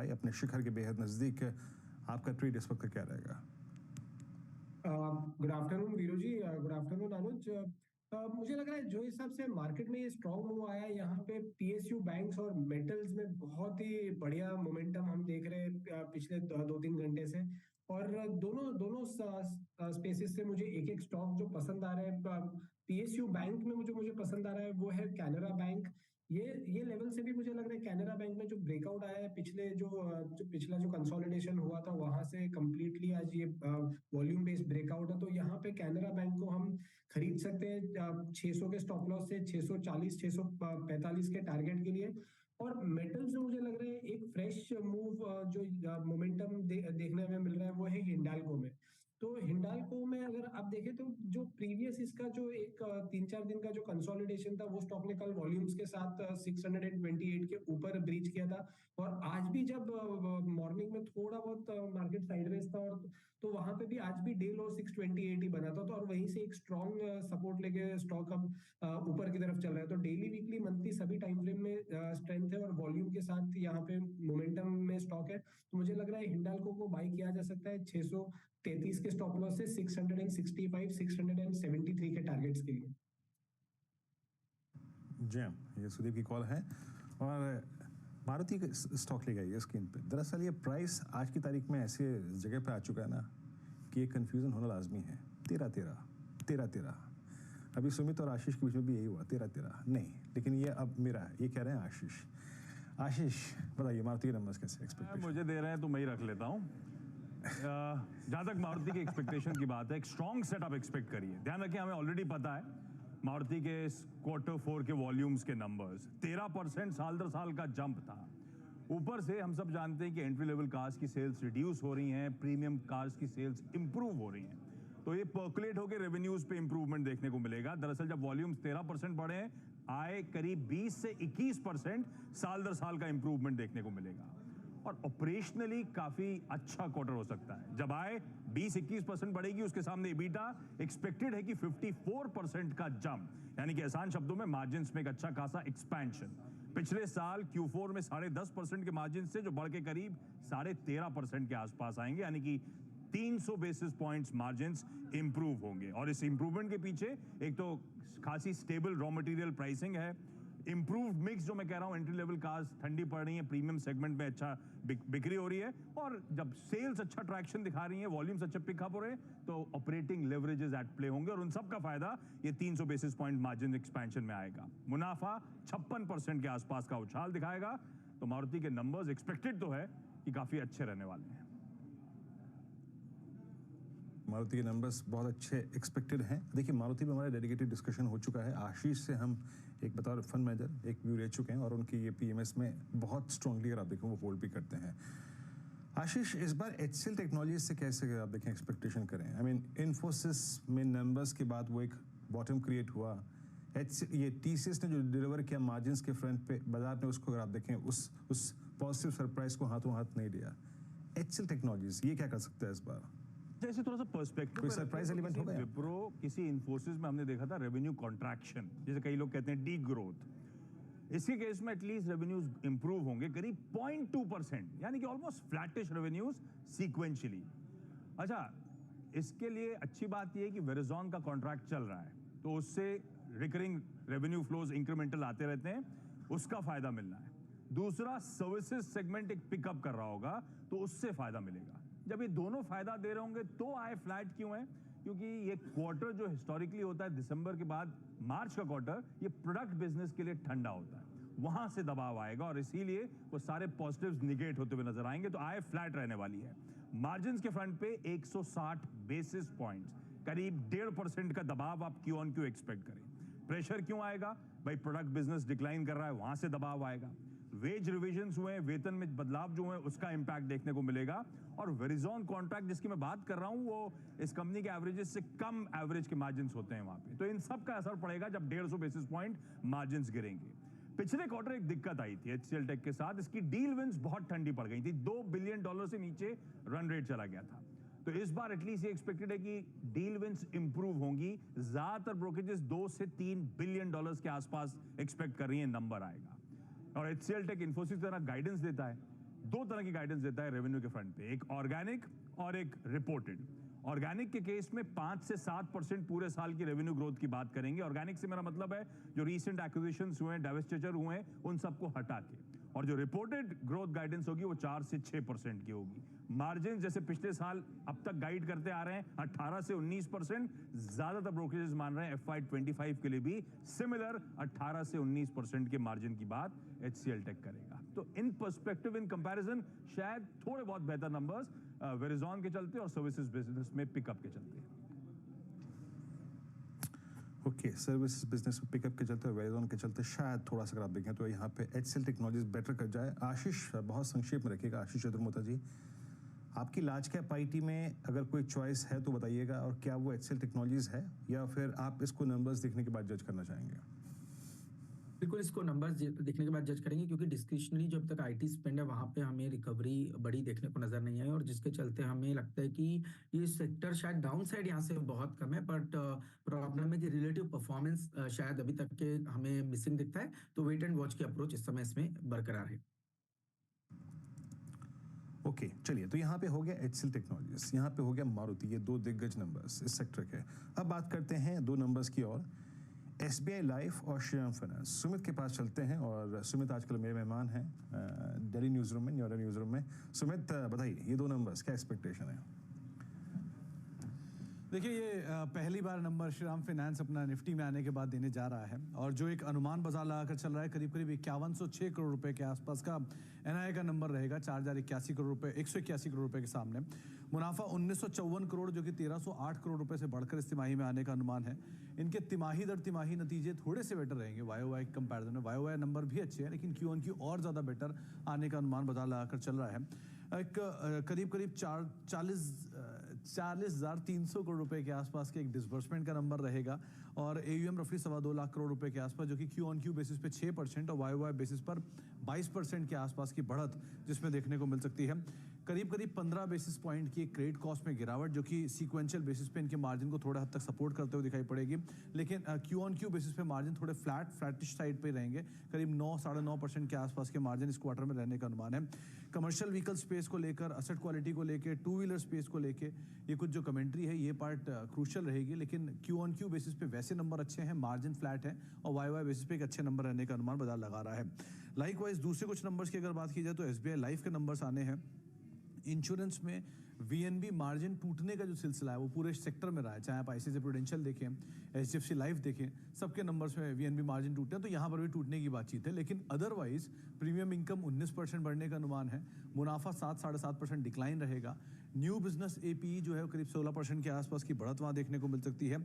अपने शिखर के बेहद नजदीक। आपका ट्रेड इस वक्त क्या रहेगा? गुड आफ्टरनून वीरू जी, गुड आफ्टरनून अनुज। मुझे लग रहा है जो हिसाब से मार्केट में ये स्ट्रॉन्ग मूव आया है, यहाँ पे पीएसयू बैंक्स और मेटल्स में बहुत ही बढ़िया मोमेंटम हम देख रहे हैं पिछले 2-3 घंटे से। और दोनों दोनों स्पेसेस से मुझे एक एक स्टॉक जो पसंद आ रहे हैं। पीएसयू बैंक में मुझे मुझे पसंद आ रहा है वो है कैनरा बैंक। ये लेवल से भी मुझे लग रहा है कैनरा बैंक में जो ब्रेकआउट आया है पिछले जो पिछला जो कंसोलिडेशन हुआ था वहां से कंप्लीटली आज ये वॉल्यूम बेस्ड ब्रेकआउट है। तो यहाँ पे कैनरा बैंक को हम खरीद सकते हैं 600 के स्टॉप लॉस से 640 645 के टारगेट के लिए। और मेटल्स में मुझे लग रहा है एक फ्रेश मूव जो मोमेंटम देखने में मिल रहा है वो है हिंडाल्को में। तो हिंडाल्को में अगर आप देखें तो जो प्रीवियस इसका जो एक 3-4 दिन का जो कंसोलिडेशन था वो स्टॉक ने कल वॉल्यूम्स के साथ 628 के ऊपर ब्रीच किया था। और आज भी जब मॉर्निंग में थोड़ा बहुत मार्केट साइडवेज था और तो वहां पे भी आज भी डे लो 628 ही बना था। तो और वहीं से एक स्ट्रॉन्ग सपोर्ट लेके स्टॉक अब ऊपर की तरफ चल रहा है। तो डेली वीकली मंथली सभी टाइम फ्रेम में स्ट्रेंथ है और वॉल्यूम के साथ यहाँ पे मोमेंटम में स्टॉक है। तो मुझे लग रहा है हिंडाल्को को बाई किया जा सकता है 633 के स्टॉप लॉस से 665 673 के टारगेट्स के लिए। जी ये सुदीप की कॉल है और मारुति स्टॉक ले गई है स्क्रीन पे। दरअसल ये प्राइस आज की तारीख में ऐसे जगह पे आ चुका है ना कि ये कंफ्यूजन होना लाजमी है। 13-13 अभी सुमित और आशीष के बीच में भी यही हुआ 13-13 नहीं, लेकिन ये अब मेरा है। ये कह रहे हैं आशीष बताइए मारुति के नंबर्स कैसे एक्सपेक्टेशन? मुझे दे रहे हैं तो मैं ही रख लेता हूँ। जहां तक मारुति के एक्सपेक्टेशन की बात है, एक स्ट्रॉन्ग सेटअप एक्सपेक्ट करिए। ध्यान रखिए हमें ऑलरेडी पता है मारुति के Q4 के वॉल्यूम्स के नंबर्स 13% साल दर साल का जंप था। ऊपर से हम सब जानते हैं कि एंट्री लेवल कार्स की सेल्स रिड्यूस हो रही हैं, प्रीमियम कार्स की सेल्स इंप्रूव हो रही हैं। तो ये पर्कुलेट होकर रेवेन्यूज पे इंप्रूवमेंट देखने को मिलेगा। दरअसल जब वॉल्यूम्स 13% बढ़े हैं, आय करीब 20 से 21% साल दर साल का इंप्रूवमेंट देखने को मिलेगा। और ऑपरेशनली काफी अच्छा क्वार्टर हो सकता है। जब आय 20-21% बढ़ेगी, उसके सामने EBITDA एक्सपेक्टेड है कि 54% का जंप, यानी कि आसान शब्दों में मार्जिन्स में एक अच्छा खासा एक्सपेंशन। पिछले साल Q4 में 10.5% के मार्जिन से जो बढ़ के करीब 13.5% के आसपास आएंगे, यानी कि 300 बेसिस पॉइंट्स मार्जिन्स इंप्रूव होंगे। और इस इंप्रूवमेंट के पीछे एक तो खासी स्टेबल रॉ मटेरियल प्राइसिंग है, इंप्रूव्ड मिक्स जो मैं कह रहा हूं, एंट्री लेवल कार्स ठंडी पड़ रही है, प्रीमियम सेगमेंट में अच्छा बिक्री हो रही है। और जब सेल्स अच्छा ट्रैक्शन दिखा रही है, वॉल्यूम्स अच्छे पिकअप हो रहे हैं, तो ऑपरेटिंग लेवरेजेस एट प्ले होंगे और उन सब का फायदा ये 300 बेसिस पॉइंट मार्जिन एक्सपेंशन में आएगा। मुनाफा 56% के आसपास का उछाल दिखाएगा। तो मारुति के नंबर्स एक्सपेक्टेड तो है कि काफी अच्छे रहने वाले हैं। मारुति के नंबर्स बहुत अच्छे एक्सपेक्टेड हैं। देखिए मारुति में हमारा डेडिकेटेड डिस्कशन हो चुका है। आशीष से हम एक बतौर फंड मैनेजर एक व्यू ले चुके हैं और उनकी ये पीएमएस में बहुत स्ट्रांगली अगर आप देखें वो होल्ड भी करते हैं। आशीष इस बार HCL टेक्नोलॉजीज से कैसे आप देखें एक्सपेक्टेशन करें? आई मीन इन्फोसिस में नंबर्स के बाद वो एक बॉटम क्रिएट हुआ। ये TCS ने जो डिलीवर किया मार्जिन्स के फ्रंट पे, बाजार ने उसको अगर आप देखें उस पॉजिटिव सरप्राइज को हाथों हाथ नहीं लिया। HCL टेक्नोलॉजीज ये क्या कर सकता है इस बार? जैसे थोड़ा सा पर्सपेक्टिव कोई सरप्राइज एलिमेंट हो गया? विप्रो किसी इन्फोसिस में हमने देखा था रेवेन्यू कॉन्ट्रैक्शन, जैसे कई लोग कहते हैं डी ग्रोथ। इसके केस में एटलीस्ट रेवेन्यूज इंप्रूव होंगे करीब 0.2%, यानी कि ऑलमोस्ट फ्लैटिश रेवेन्यूज सीक्वेंशियली। अच्छा, इसके लिए अच्छी बात यह है कि वेरिजॉन का कॉन्ट्रैक्ट चल रहा है, तो उससे रिकरिंग रेवेन्यू फ्लोज इंक्रीमेंटल आते रहते हैं, उसका फायदा मिलना है। दूसरा, सर्विसेज सेगमेंट एक पिकअप कर रहा होगा, तो उससे फायदा मिलेगा। जब ये दोनों फायदा दे रहे होंगे तो आय फ्लैट क्यों है? क्योंकि ये क्वार्टर जो हिस्टोरिकली होता है दिसंबर के बाद मार्च का क्वार्टर, ये प्रोडक्ट बिजनेस के लिए ठंडा होता है, वहां से दबाव आएगा और इसीलिए वो सारे पॉजिटिव्स निगेट होते हुए नजर आएंगे। तो आय फ्लैट रहने वाली है। मार्जिन्स के फ्रंट पे 160 बेसिस पॉइंट्स, करीब 1.5% का दबाव आप क्यू ऑन क्यू एक्सपेक्ट करें। प्रेशर क्यों आएगा भाई? प्रोडक्ट बिजनेस डिक्लाइन कर रहा है, वहां से दबाव आएगा। वेज रिविजन्स हुए, वेतन में बदलाव जो हुए, उसका इंपैक्ट देखने को मिलेगा। और वेरिजॉन कॉन्ट्रैक्ट जिसकी मैं बात कर रहा हूं, वो इस कंपनी के एवरेजेस से कम एवरेज के मार्जिन्स होते हैं वहां पे। तो इन सब का असर पड़ेगा जब 150 बेसिस पॉइंट मार्जिन्स गिरेंगे। पिछले क्वार्टर एक दिक्कत आई थी HCL टेक के साथ, इसकी डील विंस बहुत ठंडी पड़ गई थी। $2 बिलियन से नीचे रन रेट चला गया था। तो इस बार एटलीस्ट ये एक्सपेक्टेड है कि डील विंस इंप्रूव होंगी। ज्यादातर ब्रोकरेजेस $2 से $3 बिलियन के आसपास एक्सपेक्ट कर रही है, नंबर आएगा। और HCL टेक इन्फोसिस की तरह गाइडेंस देता है दो तरह की गाइडेंस देता है रेवेन्यू के फ्रंट पे, एक ऑर्गेनिक और एक रिपोर्टेड। ऑर्गेनिक के केस में 5 से 7% पूरे साल की रेवेन्यू ग्रोथ की बात करेंगे। ऑर्गेनिक से मेरा मतलब है जो रीसेंट एक्विजिशंस हुए हैं, डाइवेस्टिचर हुए हैं, उन सबको हटा के। और जो रिपोर्टेड ग्रोथ गाइडेंस होगी वो 4 से 6% की होगी। मार्जिन जैसे पिछले साल अब तक गाइड करते आ रहे हैं 18 से 19%, ज्यादातर ब्रोकरेजेस मान रहे हैं FY25 के लिए भी सिमिलर 18 से 19% के मार्जिन की बात HCL टेक करेगा। तो इन पर्सपेक्टिव, इन कंपैरिजन शायद थोड़े बहुत बेहतर नंबर्स वेरिजॉन के चलते और सर्विसेज बिजनेस में पिकअप के चलते। ओके, सर्विसेज बिजनेस में पिकअप के चलते और वेरिजॉन के चलते शायद थोड़ा सा अगर आप देखें तो यहाँ पे HCL टेक्नोलॉजीज बेटर कर जाए। आशीष, बहुत संक्षेप में रखिएगा। आशीष चतुर्मोता जी, आपकी लार्ज कैप आईटी में अगर कोई चॉइस है तो बताइएगा, और क्या वो HCL टेक्नोलॉजीज है या फिर आप इसको नंबर्स देखने के बाद जज करना चाहेंगे? बिल्कुल, इसको नंबर्स देखने के बाद जज करेंगे, क्योंकि डिस्क्रिशनरी जो अब तक आईटी स्पेंड है वहां पे हमें रिकवरी बड़ी देखने को नजर नहीं आई, और जिसके चलते हमें लगता है कि ये सेक्टर शायद डाउन साइड यहाँ से बहुत कम है, बट प्रॉब्लम है कि रिलेटिव परफॉर्मेंस शायद अभी तक के हमें मिसिंग दिखता है। तो वेट एंड वॉच की अप्रोच इस समय इसमें बरकरार है। ओके, चलिए, तो यहाँ पे हो गया HCL टेक्नोलॉजीज, यहाँ पे हो गया मारुति, ये दो दिग्गज नंबर्स इस सेक्टर के। अब बात करते हैं दो नंबर्स की और, SBI लाइफ और श्रीराम फाइनेंस। सुमित के पास चलते हैं, और सुमित आजकल मेरे मेहमान हैं दिल्ली न्यूज़ रूम में, न्यूयॉर्क न्यूज़ रूम में। सुमित, बताइए ये दो नंबर्स क्या एक्सपेक्टेशन है? देखिए, ये पहली बार नंबर श्रीराम फाइनेंस अपना निफ्टी में आने के बाद देने जा रहा है, और जो एक अनुमान बाजार लगाकर चल रहा है करीब करीब 5106 करोड़ रुपए के आसपास का NII का नंबर रहेगा, 4081 करोड़ रुपए, 181 करोड़ रुपए के सामने। मुनाफा 1954 करोड़, जो कि 1308 करोड़ रुपए से बढ़कर इस तिमाही में आने का अनुमान है। इनके तिमाही दर तिमाही नतीजे थोड़े से बेटर रहेंगे YOY के कंपैरिजन में। YOY नंबर भी अच्छे हैं, लेकिन Q-on-Q और ज़्यादा बेटर आने का अनुमान बाजार लगाकर चल रहा है। एक करीब करीब 40,300 करोड़ रुपए के आसपास के एक डिसबर्समेंट का नंबर रहेगा, और AUM रफली 2.25 लाख करोड़ रुपए के आसपास, जो कि Q-on-Q बेसिस पे 6% और YOY बेसिस पर 22% के आसपास की बढ़त जिसमें देखने को मिल सकती है। करीब करीब 15 बेसिस पॉइंट की क्रेडिट कॉस्ट में गिरावट, जो कि सीक्वेंशियल बेसिस पे इनके मार्जिन को थोड़ा हद तक सपोर्ट करते हुए दिखाई पड़ेगी, लेकिन Q-on-Q बेसिस पे मार्जिन थोड़े फ्लैटिश साइड पे रहेंगे। करीब 9-9.5% के आसपास के मार्जिन इस क्वार्टर में रहने का अनुमान है। कमर्शियल व्हीकल स्पेस को लेकर, असेट क्वालिटी को लेकर, टू व्हीलर स्पेस को लेकर ये कुछ जो कमेंट्री है, ये पार्ट क्रूशियल रहेगी, लेकिन Q-on-Q बेसिस पे वैसे नंबर अच्छे हैं, मार्जिन फ्लैट है, और YOY बेसिस पे एक अच्छे नंबर रहने का अनुमान बाजार लगा रहा है। लाइकवाइज दूसरे कुछ नंबर्स की अगर बात की जाए तो SBI लाइफ के नंबर्स आने हैं। इंश्योरेंस में VNB मार्जिन टूटने का जो सिलसिला है वो पूरे सेक्टर में रहा है, चाहे आप ICICI प्रूडेंशियल देखें, HDFC लाइफ देखें, सबके नंबर्स में VNB मार्जिन टूटे हैं, तो यहाँ पर भी टूटने की बातचीत है। लेकिन अदरवाइज प्रीमियम इनकम 19% बढ़ने का अनुमान है, मुनाफा 7-7.5% डिक्लाइन रहेगा। न्यू बिजनेस APE जो है वो करीब 16% के आसपास की बढ़त वहाँ देखने को मिल सकती है।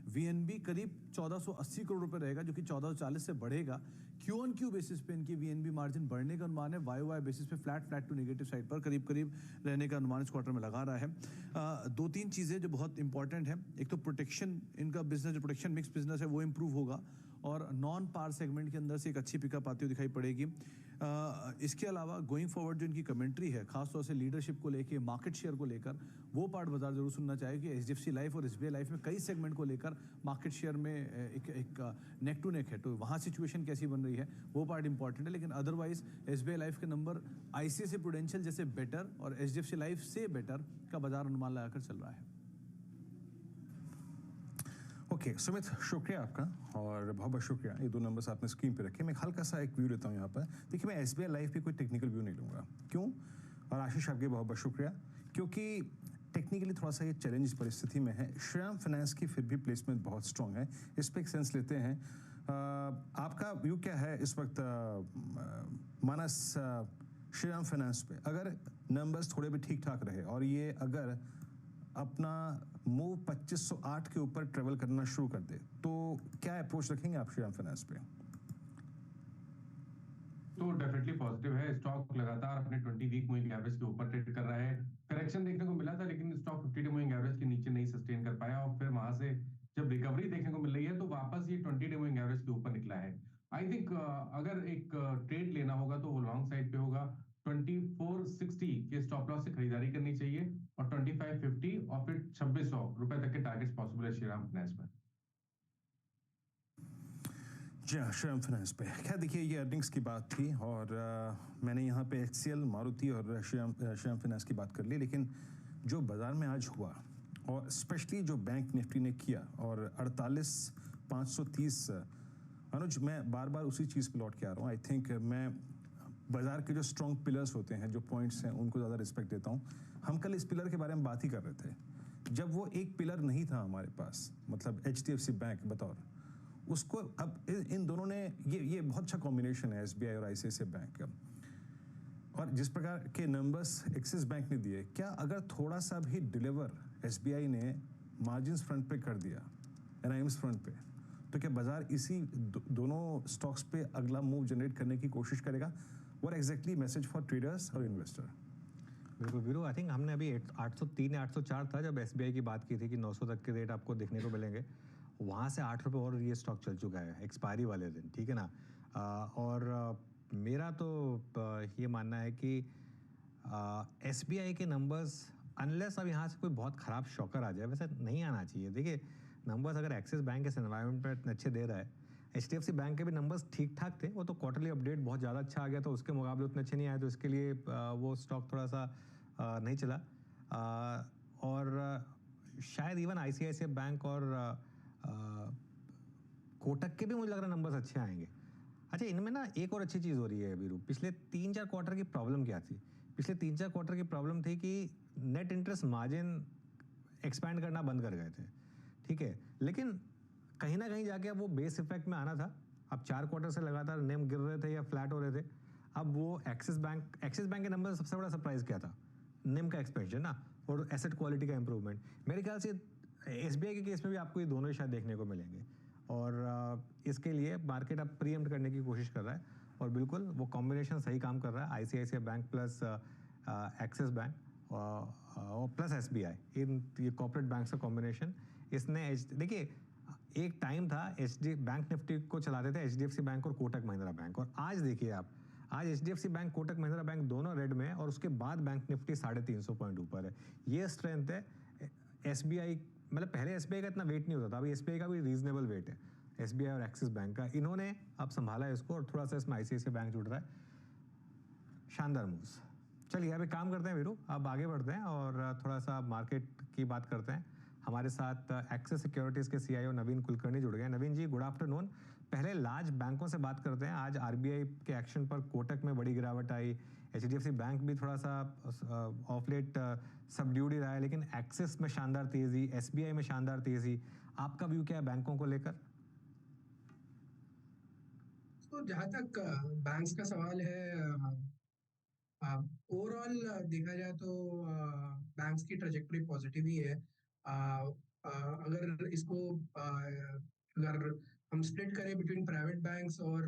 VNB करीब 1480 करोड़ रुपए रहेगा, जो कि 1440 से बढ़ेगा। Q-on-Q बेसिस पे इनकी VNB मार्जिन बढ़ने का अनुमान है। YOY बेसिस पे फ्लैट टू नेगेटिव साइड पर करीब करीब रहने का अनुमान इस क्वार्टर में लगा रहा है। दो तीन चीज़ें जो बहुत इंपॉर्टेंट है, एक तो प्रोटेक्शन, इनका बिजनेस जो प्रोटेक्शन मिक्स बिजनेस है वो इंप्रूव होगा, और नॉन पार सेगमेंट के अंदर से एक अच्छी पिकअप आती हुई दिखाई पड़ेगी। इसके अलावा गोइंग फॉरवर्ड जो इनकी कमेंट्री है, खासतौर से लीडरशिप को लेके, मार्केट शेयर को लेकर, वो पार्ट बाजार जरूर सुनना चाहिए कि HDFC लाइफ और SBI लाइफ में कई सेगमेंट को लेकर मार्केट शेयर में एक नेक टू नेक है, तो वहाँ सिचुएशन कैसी बन रही है वो पार्ट इंपॉर्टेंट है। लेकिन अदरवाइज SBI लाइफ के नंबर ICICI प्रूडेंशियल जैसे बेटर और HDFC लाइफ से बेटर का बाजार अनुमान लगाकर चल रहा है। ओके, सुमित, शुक्रिया आपका, और बहुत बहुत शुक्रिया। ये दो नंबर्स आपने स्क्रीन पे रखे। मैं हल्का सा एक व्यू लेता हूँ यहाँ पर। देखिए, मैं SBI लाइफ पे कोई टेक्निकल व्यू नहीं लूँगा। क्यों? और आशीष, आपके बहुत बहुत शुक्रिया, क्योंकि टेक्निकली थोड़ा सा ये चैलेंज परिस्थिति में है। श्रीराम फाइनेंस की फिर भी प्लेसमेंट बहुत स्ट्रॉन्ग है, इस पर एक सेंस लेते हैं। आपका व्यू क्या है इस वक्त मानस श्रीराम फाइनेंस पे? अगर नंबर्स थोड़े भी ठीक ठाक रहे और ये अगर अपना मूव 2508 के ऊपर ट्रेवल करना शुरू कर दे, तो क्या अप्रोच रखेंगे आप श्रीराम फाइनेंस पे? तो डेफिनेटली पॉजिटिव है। स्टॉक लगातार अपने 20 वीक मूविंग एवरेज के ऊपर ट्रेड कर रहा है। करेक्शन देखने को मिला था, लेकिन स्टॉक 50 डे मूविंग एवरेज के नीचे नहीं सस्टेन कर पाया, और फिर वहां से जब रिकवरी देखने को मिल रही है तो वापस ये 20 डे मूविंग एवरेज के ऊपर निकला है। आई थिंक अगर एक ट्रेड लेना होगा तो वो लॉन्ग साइड पे होगा। 2460 के स्टॉप लॉस से खरीदारी करनी चाहिए, और 2550 और फिर 2600 रुपए तक के टारगेट्स पॉसिबल है श्रीराम फाइनेंस में। जी हाँ, श्रीराम फाइनेंस पे क्या देखिए ये अर्निंग्स की बात थी और मैंने यहाँ पे HCL, मारुति और श्रीराम फाइनेंस की बात कर ली, लेकिन जो बाज़ार में आज हुआ और स्पेशली जो बैंक निफ्टी ने किया और 48,530, अनुज मैं बार बार उसी चीज़ पे लौट के आ रहा हूँ। आई थिंक मैं बाज़ार के जो स्ट्रॉन्ग पिलर्स होते हैं, जो पॉइंट्स हैं, उनको ज़्यादा रिस्पेक्ट देता हूँ। हम कल इस पिलर के बारे में बात ही कर रहे थे जब वो एक पिलर नहीं था हमारे पास, मतलब HDFC बैंक बतौर उसको। अब इन दोनों ने ये बहुत अच्छा कॉम्बिनेशन है, SBI और ICICI बैंक का। और जिस प्रकार के नंबर्स एक्सिस बैंक ने दिए, क्या अगर थोड़ा सा भी डिलीवर SBI ने मार्जिन्स फ्रंट पे कर दिया, NIMs फ्रंट पे, तो क्या बाजार इसी दोनों स्टॉक्स पे अगला मूव जनरेट करने की कोशिश करेगा? What exactly message for traders और इन्वेस्टर? बिल्कुल वीरू, आई थिंक हमने अभी 803 या 804 था जब SBI की बात की थी कि 900 तक के रेट आपको देखने को मिलेंगे। वहाँ से 8 रुपये और ये स्टॉक चल चुका है एक्सपायरी वाले दिन, ठीक है ना। मेरा तो ये मानना है कि SBI के नंबर्स अनलेस अब यहाँ से कोई बहुत ख़राब शॉकर आ जाए, वैसे नहीं आना चाहिए। देखिए नंबर्स अगर एक्सिस बैंक इस एनवायरनमेंट में इतने अच्छे दे रहा है, HDFC बैंक के भी नंबर्स ठीक ठाक थे, वो तो क्वार्टरली अपडेट बहुत ज़्यादा अच्छा आ गया तो उसके मुकाबले उतने अच्छे नहीं आए, तो इसके लिए वो स्टॉक थोड़ा सा नहीं चला। और शायद इवन ICICI बैंक और कोटक के भी मुझे लग रहा है नंबर्स अच्छे आएंगे। अच्छा, इनमें ना एक और अच्छी चीज़ हो रही है वीरू, पिछले 3-4 क्वार्टर की प्रॉब्लम क्या थी? पिछले 3-4 क्वार्टर की प्रॉब्लम थी कि नेट इंटरेस्ट मार्जिन एक्सपैंड करना बंद कर गए थे, ठीक है। लेकिन कहीं ना कहीं जाके अब वो बेस इफेक्ट में आना था। अब 4 क्वार्टर से लगातार नेम गिर रहे थे या फ्लैट हो रहे थे। अब वो एक्सिस बैंक के नंबर सबसे बड़ा सरप्राइज क्या था? नेम का एक्सपेंशन ना, और एसेट क्वालिटी का इंप्रूवमेंट। मेरे ख्याल से SBI के केस में भी आपको ये दोनों ही शायद देखने को मिलेंगे, और इसके लिए मार्केट अब प्रीएम्प्ट करने की कोशिश कर रहा है, और बिल्कुल वो कॉम्बिनेशन सही काम कर रहा है। ICICI bank plus axis bank और प्लस SBI, इन ये कॉर्पोरेट बैंक का कॉम्बिनेशन इसने देखिए एक टाइम था बैंक निफ्टी को चलाते थे HDFC बैंक और कोटक महिंद्रा बैंक, और आज देखिए आप, आज HDFC bank, Kotak Mahindra bank दोनों रेड में है, और उसके बाद बैंक निफ्टी 350 पॉइंट ऊपर है। ये स्ट्रेंथ है SBI, मतलब पहले SBI का इतना वेट नहीं होता था, अभी SBI का भी रीजनेबल वेट है, SBI और एक्सिस बैंक का। इन्होंने अब संभाला है इसको, और थोड़ा सा इसमें ICICI बैंक जुड़ रहा है। शानदार मूव्स। चलिए अभी काम करते हैं वीरू, अब आगे बढ़ते हैं और थोड़ा सा मार्केट की बात करते हैं। हमारे साथ एक्सिस सिक्योरिटीज़ के CIO नवीन कुलकर्णी जुड़ गए। नवीन जी, गुड आफ्टरनून। पहले लार्ज बैंकों से बात करते हैं। आज RBI के एक्शन पर कोटक में बड़ी गिरावट आई, HDFC बैंक भी थोड़ा सा ऑफ लेट सबड्यूड ही रहा है, लेकिन एक्सिस में शानदार तेजी, SBI में शानदार तेजी। आपका व्यू क्या है बैंकों को लेकर? तो जहाँ तक बैंक्स का सवाल है, ओवरऑल देखा जाए तो बैंक्स की ट्रेजेक्टरी पॉजिटिव ही है। अगर इसको अगर हम स्प्लिट करें बिटवीन प्राइवेट बैंक्स और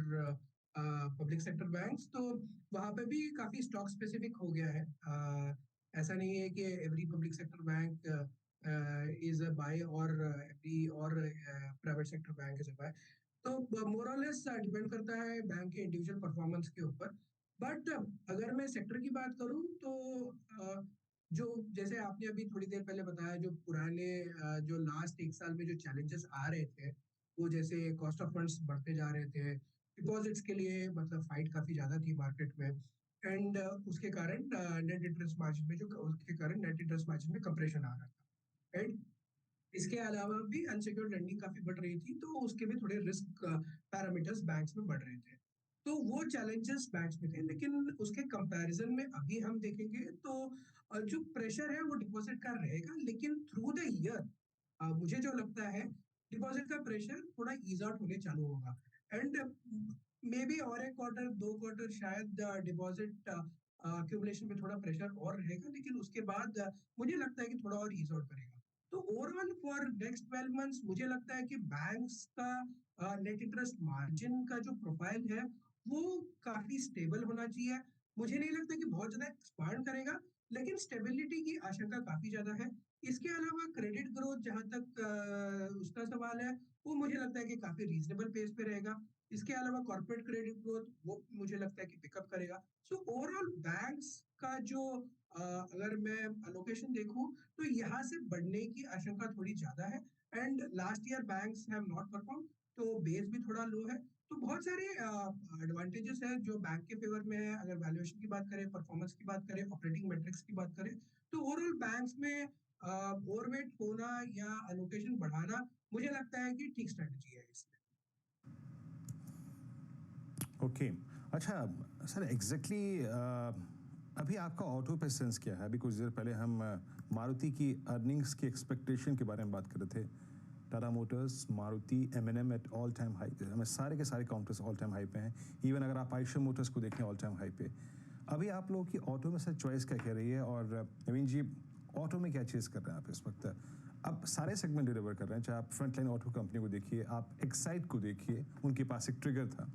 पब्लिक सेक्टर बैंक्स, तो वहाँ पे भी काफी स्टॉक स्पेसिफिक हो गया है। ऐसा नहीं है कि every public sector bank is a buy और एवरी और private sector bank is a buy. तो मोर और लेस डिपेंड करता है बैंक के इंडिविजुअल परफॉर्मेंस के ऊपर। बट अगर मैं सेक्टर की बात करूं तो जो जैसे आपने अभी थोड़ी देर पहले बताया, जो पुराने जो लास्ट 1 साल में जो चैलेंजेस आ रहे थे, वो जैसे कॉस्ट ऑफ फंड्स बढ़ते जा रहे थे, डिपॉजिट्स के लिए मतलब फाइट काफी ज्यादा थी मार्केट में, एंड उसके कारण नेट इंटरेस्ट मार्जिन में कंप्रेशन आ रहा था, राइट। इसके अलावा भी अनसिक्योर्ड लेंडिंग काफी बढ़ रही थी, तो उसके भी थोड़े रिस्क पैरामीटर्स बैंक्स में बढ़ रहे थे। तो वो चैलेंजेस बैंक्स में थे, लेकिन उसके कंपैरिजन में अभी हम देखेंगे तो जो प्रेशर है वो डिपॉजिट का रहेगा, लेकिन थ्रू द ईयर मुझे जो लगता है डिपॉजिट का प्रेशर थोड़ा ईज आउट होने चालू होगा, एंड मे बी और 1 क्वार्टर 2 क्वार्टर शायद डिपॉजिट एक्यूमुलेशन पे थोड़ा प्रेशर और रहेगा, लेकिन उसके बाद मुझे लगता है कि थोड़ा और ईज आउट करेगा। तो ओवरऑल फॉर नेक्स्ट 12 मंथ्स मुझे लगता है कि बैंक्स का नेट इंटरेस्ट मार्जिन का जो प्रोफाइल है वो काफी स्टेबल होना चाहिए। मुझे नहीं लगता कि बहुत ज्यादा एक्सपांड करेगा, लेकिन स्टेबिलिटी की आशंका काफी ज्यादा है। इसके अलावा क्रेडिट ग्रोथ जहां तक उसका सवाल है, वो मुझे लगता है कि काफी रीजनेबल पेस पे रहेगा। इसके अलावा कॉर्पोरेट क्रेडिट ग्रोथ वो मुझे लगता है कि पिकअप करेगा। सो ओवरऑल बैंक्स का जो अगर मैं अलोकेशन देखूं तो यहाँ से बढ़ने की आशंका थोड़ी ज्यादा है, and last year banks have not perform, तो बेस भी थोड़ा लो है, तो बहुत सारे एडवांटेजेस है जो बैंक के फेवर में है। अगर वैल्यूएशन की बात करें, परफॉर्मेंस की बात करें, ऑपरेटिंग मैट्रिक्स की बात करें, तो ओवरऑल बैंक्स में ओवरवेट होना या एलोकेशन बढ़ाना मुझे लगता है कि ठीक स्ट्रेटजी है इसमें। ओके अच्छा सर एग्जैक्टली अभी आपका ऑटो पे सेंस क्या है? अभी कुछ देर पहले हम मारुति की अर्निंग्स की एक्सपेक्टेशन के बारे में बात कर रहे थे। Tata Motors, Maruti, M&M at all time high, हमें सारे के सारे काउंटर्स ऑल टाइम हाई पे हैं। इवन अगर आप आयशर मोटर्स को देखें ऑल टाइम हाई पे। अभी आप लोगों की ऑटो में सर चॉइस क्या कह रही है? और नवीन जी ऑटो में क्या चीज़ कर रहे हैं आप इस वक्त? अब सारे सेगमेंट डिलीवर कर रहे हैं, चाहे आप फ्रंट लाइन ऑटो कंपनी को देखिए, आप एक्साइट को देखिए, उनके पास एक ट्रिगर था।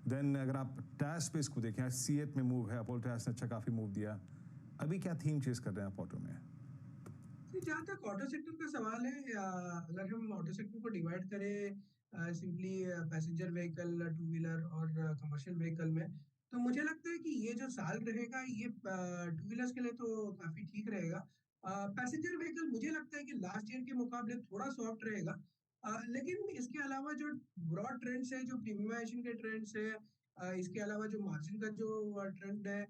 देन अगर आप टायर स्पेस को देखें, आज C8 में मूव है, अपोलो टायर्स ने अच्छा काफ़ी मूव दिया। अभी क्या थीम चेस कर रहे हैं आप ऑटो में? जहाँ तक ऑटो सेक्टर का सवाल है, अगर हम ऑटो सेक्टर को डिवाइड करें simply passenger vehicle, two wheeler और कमर्शियल व्हीकल में, तो मुझे लगता है कि ये जो साल रहेगा ये टू व्हीलर्स के लिए तो काफी ठीक रहेगा। पैसेंजर व्हीकल मुझे लगता है कि लास्ट ईयर के मुकाबले थोड़ा सॉफ्ट रहेगा। लेकिन इसके अलावा जो ब्रॉड ट्रेंड्स है, जो प्रीमियमाइजेशन के ट्रेंड्स है, इसके अलावा जो मार्जिन का जो ट्रेंड है,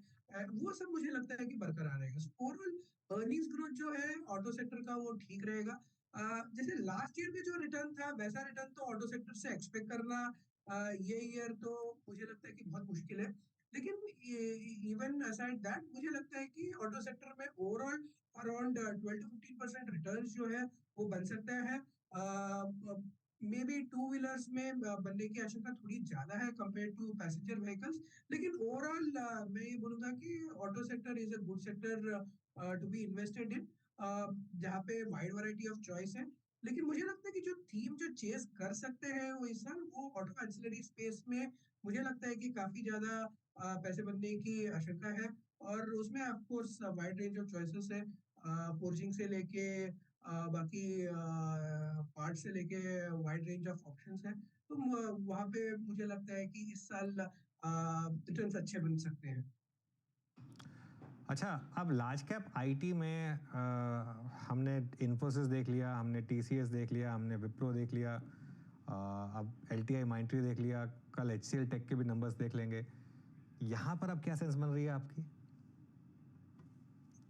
वो सब मुझे लगता है कि बरकरार रहेगा। ओवरऑल अर्निंग्स ग्रोथ जो है ऑटो सेक्टर का वो ठीक रहेगा। जैसे लास्ट ईयर में जो रिटर्न था वैसा रिटर्न तो ऑटो सेक्टर से एक्सपेक्ट करना ये ईयर तो मुझे लगता है कि बहुत मुश्किल है। लेकिन इवन असाइड दैट मुझे लगता है कि ऑटो सेक्टर में ओवरऑल अराउंड 12 to 15% रिटर्न जो है वो बन सकता है। मे बी टू व्हीलर्स में बनने की आशंका थोड़ी ज्यादा है कंपेयर टू पैसेंजर व्हीकल्स। लेकिन ओवरऑल मैं ये बोलूंगा कि auto sector is a good sector to be invested in, जहाँ पे वाइड वैरायटी ऑफ चॉइस है। लेकिन मुझे लगता है कि जो थीम जो चेस कर सकते हैं वो इस साल वो ऑटो एक्सिलरी स्पेस में मुझे लगता है कि काफी ज्यादा पैसे बनने की आशंका है। और उसमें of course wide range of choices है, फोर्जिंग से लेके बाकी पार्ट से लेके वाइड रेंज ऑफ ऑप्शंस है। तो वहाँ पे मुझे लगता है कि इस साल रिटर्न्स अच्छे बन सकते हैं। अच्छा, अब लार्ज कैप आईटी में हमने इन्फोसिस देख लिया, हमने TCS देख लिया, हमने विप्रो देख लिया, अब LTI माइंट्री देख लिया, कल HCL टेक के भी नंबर्स देख लेंगे। यहाँ पर अब क्या सेंस बन रही है आपकी?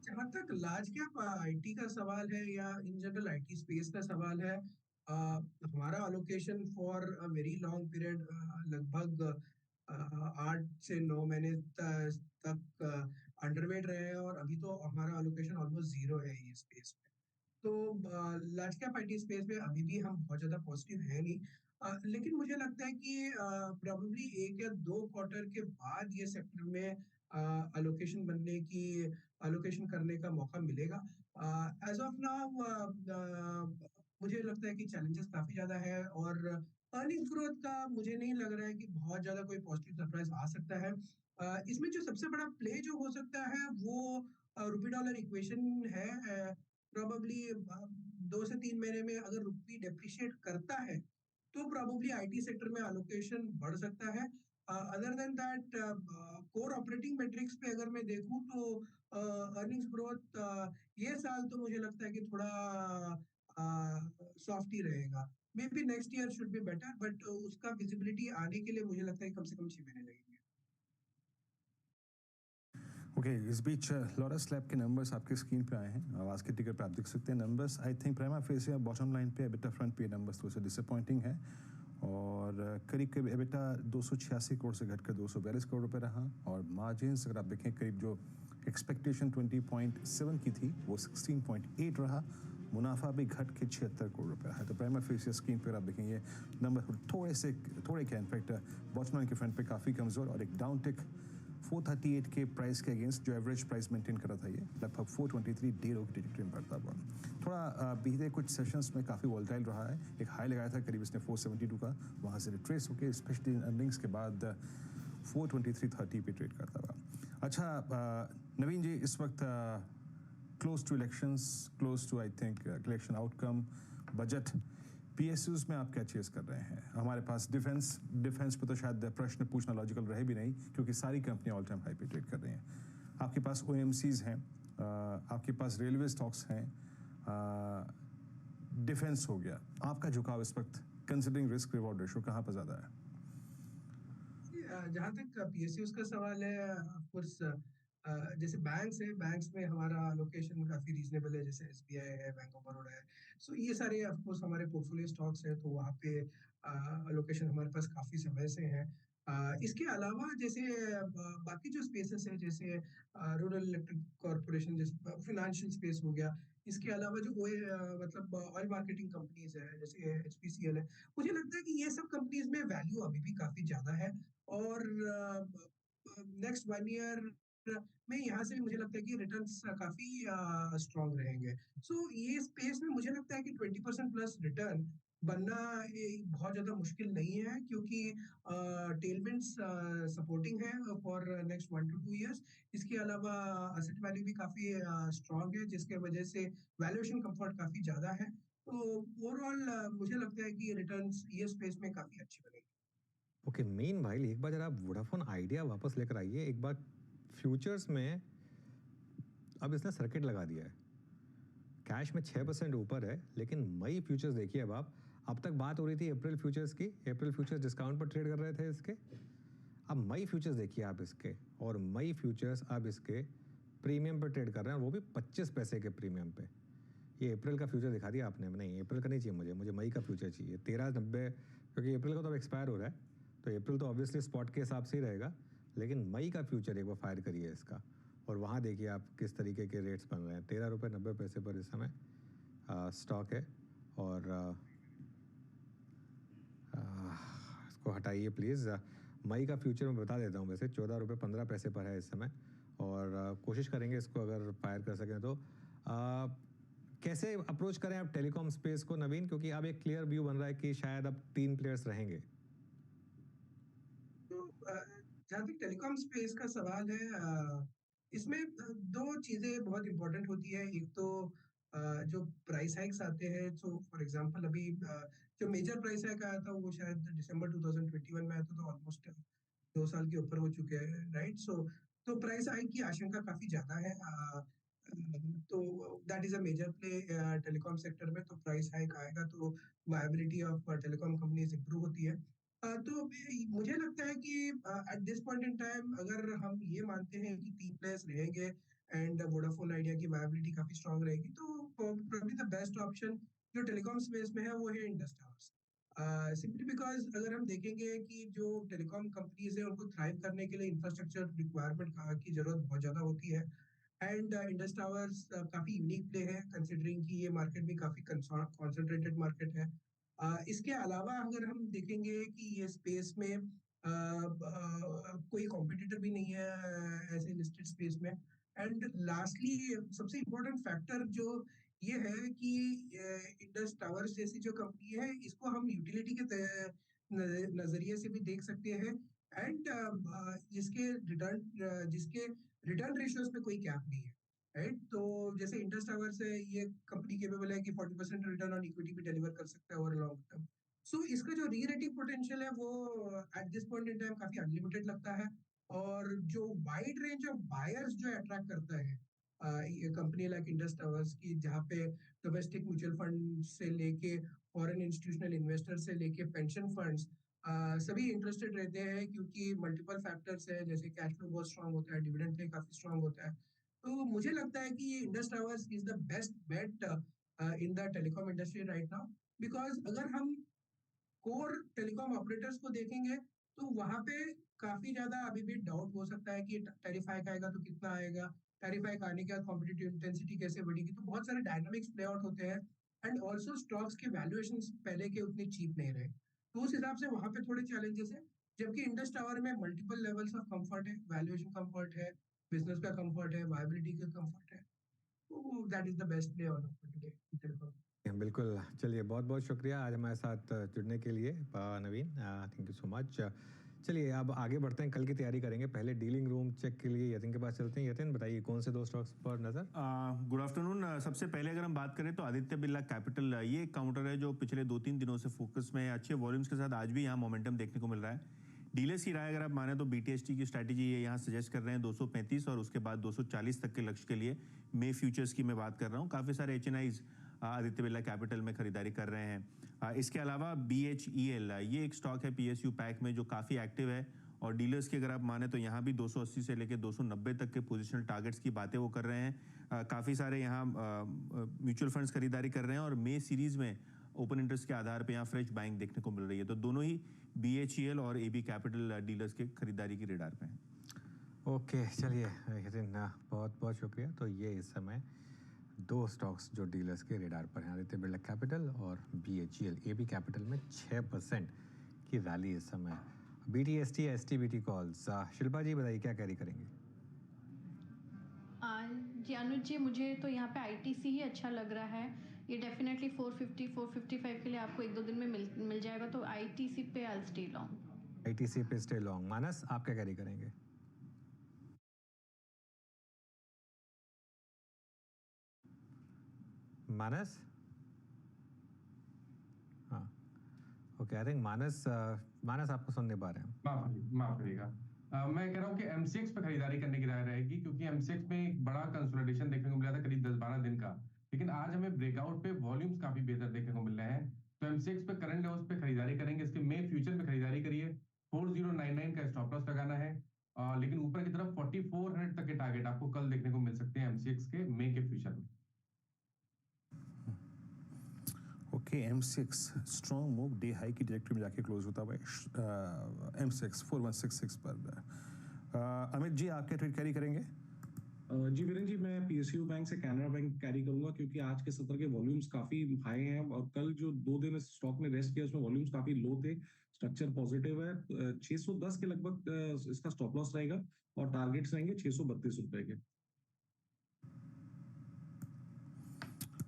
जहाँ तक लार्ज कैप आईटी का सवाल है या इन जनरल आईटी स्पेस का सवाल है, हमारा allocation for a very long period लगभग 8 से 9 महीने तक अंडरवेट रहे हैं और अभी तो हमारा अलोकेशन ऑलमोस्ट जीरो है ये स्पेस में। तो लार्ज कैप आईटी स्पेस में अभी भी हम बहुत ज्यादा पॉजिटिव है नहीं। लेकिन मुझे लगता है कि प्रोबेबली 1 या 2 क्वार्टर के बाद ये सेक्टर में अलोकेशन बनने की अलोकेशन करने का मौका मिलेगा। एज ऑफ नाउ मुझे लगता है कि चैलेंजेस काफी ज्यादा है और अर्निंग्स ग्रोथ का मुझे नहीं लग रहा है कि बहुत ज्यादा कोई पॉजिटिव सरप्राइज आ सकता है। इसमें जो सबसे बड़ा प्ले जो हो सकता है वो रुपी डॉलर इक्वेशन है। प्रोबेबली 2 से 3 महीने में अगर रुपी डेप्रिशिएट करता है तो प्रोबेबली आईटी सेक्टर में अलोकेशन बढ़ सकता है। Other than that core operating matrix पे अगर मैं देखूं तो अर्निंग्स ग्रोथ ये साल तो मुझे लगता है कि थोड़ा सॉफ्ट ही रहेगा। May be next year should be better, but उसका विजिबिलिटी आने के लिए मुझे लगता है कम से कम 6 महीने लगेंगे। ओके इस बीच लॉरस लैब के नंबर्स आपके स्क्रीन पे आए हैं, आवाज़ के टिकर पे आप देख सकते हैं numbers. I think prima face या बॉटम लाइन पे एबिटा फ्रंट पे नंबर्स थोड़े से डिसअपॉइंटिंग है और करीब करीब एबिटा 286 करोड़ से घटकर 242 करोड़ रुपए रहा और मार्जिन्स अगर आप देखें करीब जो एक्सपेक्टेशन 20.7 की थी वो 16.8 रहा। मुनाफा भी घट के 76 करोड़ रुपए है। तो प्राइमा फेस स्क्रीन पर आप देखेंगे नंबर थोड़े क्या इनफैक्ट बॉटम लाइन के फ्रंट पे काफ़ी कमज़ोर और एक डाउन टिक 438 के प्राइस के अगेंस्ट जो एवरेज प्राइस मेंटेन करा था ये लगभग 423 डे रो की ट्रिजेक्टरी में बढ़ता हुआ थोड़ा बीते कुछ सेशंस में काफ़ी वॉलेटाइल रहा है। एक हाई लगाया था करीब इसने 472 का, वहाँ से रिट्रेस होकर स्पेशली अर्निंग्स के बाद 423.30 पे ट्रेड करता हुआ। अच्छा नवीन जी, इस वक्त close to elections, close to I think election outcome, budget, PSUs में आप क्या चेस कर रहे हैं? हमारे पास डिफेंस पे तो शायद प्रश्न पूछना लॉजिकल रहे भी नहीं क्योंकि सारी कंपनियां ऑल टाइम हाई पे ट्रेड कर रही हैं। आपके पास OMCs हैं, आपके पास रेलवे स्टॉक्स हैं, डिफेंस हो गया। आपका झुकाव इस वक्त कंसिडरिंग रिस्क रिवॉर्ड रेशो कहाँ पर ज़्यादा है? जहाँ तक पीएसयूज का सवाल है, ऑफ कोर्स जैसे बैंक्स में हमारा लोकेशन काफी रीजनेबल है, जैसे एसबीआई है, बैंक ऑफ बड़ौदा है। सो ये सारे ऑफ कोर्स हमारे पोर्टफोलियो स्टॉक्स है, तो वहाँ पे लोकेशन हमारे पास काफी समय से है। इसके अलावा जैसे बाकी जो स्पेसेस है, जैसे रूरल इलेक्ट्रिक कॉर्पोरेशन, जैसे फाइनेंशियल स्पेस हो गया, इसके अलावा जो मतलब ऑयल मार्केटिंग कंपनीज है जैसे एचपीसीएल है, मुझे लगता है कि ये सब कंपनीज में वैल्यू अभी भी काफी ज्यादा है। और नेक्स्ट 1 ईयर में यहाँ से भी मुझे लगता है कि रिटर्न्स काफी स्ट्रांग रहेंगे। सो ये स्पेस में मुझे लगता है कि 20% प्लस रिटर्न बनना बहुत ज्यादा मुश्किल नहीं है, क्योंकि टेलविंड्स सपोर्टिंग है फॉर नेक्स्ट 1 to 2 years। इसके अलावा असेट वैल्यू भी काफी स्ट्रांग है, जिसके वजह से वैल्यूएशन कंफर्ट काफी ज्यादा है। तो ओवरऑल मुझे लगता है कि रिटर्न्स ये स्पेस में काफी अच्छे बनेंगे। ओके, मेन भाई एक बार जरा आप वोडाफोन आइडिया वापस लेकर आइए एक बार। फ्यूचर्स में अब इसने सर्किट लगा दिया है, कैश में 6% ऊपर है, लेकिन मई फ्यूचर्स देखिए। अब तक बात हो रही थी अप्रैल फ्यूचर्स की, अप्रैल फ्यूचर्स डिस्काउंट पर ट्रेड कर रहे थे इसके। अब मई फ्यूचर्स देखिए आप इसके, और मई फ्यूचर्स अब इसके प्रीमियम पर ट्रेड कर रहे हैं, वो भी 25 पैसे के प्रीमियम पे। ये अप्रैल का फ्यूचर दिखा दिया आपने। नहीं, अप्रैल का नहीं चाहिए मुझे मई का फ्यूचर चाहिए 13.90, क्योंकि अप्रैल का तो अब एक्सपायर हो रहा है, तो अप्रैल तो ऑब्वियसली स्पॉट के हिसाब से ही रहेगा, लेकिन मई का फ्यूचर एक बार फायर करिए इसका, और वहाँ देखिए आप किस तरीके के रेट्स बन रहे हैं। 13 रुपये 90 पैसे पर इस समय स्टॉक है। और इसको हटाइए प्लीज़। मई का फ्यूचर मैं बता देता हूँ, वैसे 14 रुपये 15 पैसे पर है इस समय, और कोशिश करेंगे इसको अगर फायर कर सकें तो। कैसे अप्रोच करें आप टेलीकॉम स्पेस को नवीन, क्योंकि अब एक क्लियर व्यू बन रहा है कि शायद अब 3 प्लेयर्स रहेंगे। तो जहाँ तक टेलीकॉम स्पेस का सवाल है, इसमें दो चीजें बहुत इंपॉर्टेंट होती है। एक तो जो प्राइस हाइक्स आते हैं, तो फॉर एग्जांपल अभी जो मेजर प्राइस हाइक आया था वो शायद दिसंबर 2021 में आया था, तो ऑलमोस्ट 2 साल के ऊपर हो चुके हैं, राइट। सो तो प्राइस हाइक की आशंका काफी ज्यादा है। तो that is a major play telecom sector में। तो प्राइस हाइक आएगा तो viability of telecom companies improve होती है। तो मुझे लगता है कि at this point in time अगर हम ये मानते हैं कि 3 प्लेयर्स रहेंगे एंड वोडाफोन आइडिया की वायबिलिटी काफी स्ट्रांग रहेगी, तो प्रोबब्ली द बेस्ट ऑप्शन जो टेलीकॉम स्पेस में है वो है इंडस टावर्स। सिंपली बिकॉज अगर हम देखेंगे कि जो टेलीकॉम कंपनीज है उनको थ्राइव करने के लिए इंफ्रास्ट्रक्चर रिक्वायरमेंट की जरूरत बहुत ज्यादा होती है। एंड इंडस टावर्स काफी यूनिक प्ले है, कंसिडरिंग कि ये मार्केट भी काफी कॉन्सेंट्रेटेड मार्केट है। इसके अलावा अगर हम देखेंगे कि ये स्पेस में कोई कॉम्पिटिटर भी नहीं है ऐसे लिस्टेड स्पेस में। एंड लास्टली सबसे इम्पोर्टेंट फैक्टर जो ये है कि इंडस टावर्स जैसी जो कंपनी है, इसको हम यूटिलिटी के नजरिए से भी देख सकते हैं। एंड जिसके रिटर्न रेशियोज पे कोई कैप नहीं है, राइट। तो जैसे इंडस टावर्स है, ये कंपनी केपेबल है कि 40% रिटर्न ऑन इक्विटी भी डिलीवर कर सकता है ओवर लॉन्ग टर्म। सो इसका जो री रेटिंग पोटेंशियल है वो eight this point in time काफी अनलिमिटेड लगता है। और जो वाइड रेंज ऑफ बायर्स जो अट्रैक्ट करता है ये कंपनी लाइक इंडस टावर्स की, जहाँ पे डोमेस्टिक म्यूचुअल फंड से लेके फॉरेन इंस्टीट्यूशनल इन्वेस्टर से लेके पेंशन फंड्स सभी इंटरेस्टेड रहते हैं, क्योंकि मल्टीपल फैक्टर्स है, जैसे कैश फ्लो बहुत स्ट्रांग होता है, डिविडेंड पे काफी स्ट्रांग होता है। तो मुझे लगता है कि ये Indus towers is the best bet in the telecom industry right now. Because अगर हम कोर टेलीकॉम ऑपरेटर्स को देखेंगे तो वहां पे काफी ज्यादा अभी भी डाउट हो सकता है कि टैरिफ हाइक आएगा तो कितना आएगा, टैरिफ हाइक आने के बाद कॉम्पिटिटिव इंटेंसिटी कैसे बढ़ेगी। तो बहुत सारे डायनामिक्स प्ले आउट होते हैं। एंड ऑल्सो स्टॉक्स के वैल्यूएशंस पहले के उतने चीप नहीं रहे, तो उस हिसाब से वहां पे थोड़े चैलेंजेस है। जबकि इंडस टावर में मल्टीपल लेवल्स ऑफ कंफर्ट है, वैल्यूएशन कंफर्ट है, बिजनेस का कंफर्ट है, वायबिलिटी का कंफर्ट है। तो that is the best play on today. बिल्कुल, चलिए बहुत बहुत शुक्रिया आज हमारे साथ जुड़ने के लिए नवीन, थैंक यू सो मच। चलिए अब आगे बढ़ते हैं, कल की तैयारी करेंगे। पहले डीलिंग रूम चेक के लिए यतिन के पास चलते हैं। यतिन बताइए कौन से 2 स्टॉक्स पर नजर। Good afternoon. सबसे पहले अगर हम बात करें तो आदित्य बिरला कैपिटल, ये एक काउंटर है जो पिछले 2-3 दिनों से फोकस में है। अच्छे वॉल्यूम्स के साथ आज भी यहाँ मोमेंटम देखने को मिल रहा है। डीलर्स की राय अगर आप माने तो बीटीएसटी की स्ट्रैटेजी ये यहाँ सजेस्ट कर रहे हैं 235 और उसके बाद 240 तक के लक्ष्य के लिए। मे फ्यूचर्स की मैं बात कर रहा हूँ, काफ़ी सारे एचएनआईज आदित्य बिरला कैपिटल में खरीदारी कर रहे हैं। इसके अलावा BHEL, ये एक स्टॉक है PSU पैक में जो काफ़ी एक्टिव है और डीलर्स की अगर आप माने तो यहाँ भी 280 से लेकर 290 तक के पोजिशनल टारगेट्स की बातें वो कर रहे हैं। काफ़ी सारे यहाँ म्यूचुअल फंड्स खरीदारी कर रहे हैं और मे सीरीज़ में ओपन इंटरेस्ट के आधार पे यहाँ फ्रेश बाइंग देखने को मिल रही है। तो दोनों ही BHEL और AB कैपिटल डीलर्स के खरीदारी की रेडार पे हैं। ओके, चलिए बहुत बहुत शुक्रिया। तो ये इस समय दो स्टॉक्स जो डीलर्स के रेडार पर हैं, आदित्य बिरला कैपिटल और BHEL। AB कैपिटल में 6% की रैली इस समय। BTST STBT कॉल्स, शिल्पा जी बताइए क्या कैरी करेंगे? जी अनुज जी, मुझे तो यहाँ पे ITC ही अच्छा लग रहा है। ये डेफिनेटली 450 455 के लिए आपको 1-2 दिन में मिल जाएगा, तो ITC पे आई स्टे लॉन्ग। ITC पे स्टे लॉन्ग। मानस, आप क्या कैरी करेंगे? मानस, हाँ ओके, आई थिंक मानस आपको सुन नहीं पा रहे हैं। माफ करिएगा। मैं कह रहा हूँ कि MCX पे खरीदारी करने की राय रहेगी, क्योंकि MCX में एक बड़ा कंसोलिडेशन देखने को मिला था करीब 10-12 दिन का, लेकिन आज हमें ब्रेकआउट पे वॉल्यूम्स काफी बेहतर देखने को मिल रहे हैं। तो MCX पे करंट लेवल्स पे खरीदारी करेंगे। इसके मे फ्यूचर में खरीदारी करिए। 4099 का स्टॉप लॉस लगाना है, लेकिन ऊपर की तरफ 4400 तक के टारगेट आपको कल देखने को मिल सकते हैं MCX के मे के फ्यूचर में। Okay, MCX strong move, day high की डायरेक्टरी में जाके क्लोज होता हुआ MCX 4166 पर। अमित जी, आप क्या ट्रेड कैरी करेंगे? जी वीरेंद्र जी, मैं PSU बैंक से कैनरा बैंक कैरी करूंगा, क्योंकि आज के सत्र के वॉल्यूम्स काफी हाई हैं और कल जो 2 दिन इस स्टॉक ने रेस्ट किया उसमें वॉल्यूम्स काफी लो थे। स्ट्रक्चर पॉजिटिव है। 610 के लगभग इसका स्टॉप लॉस रहेगा और टारगेट्स रहेंगे 632 रुपए के।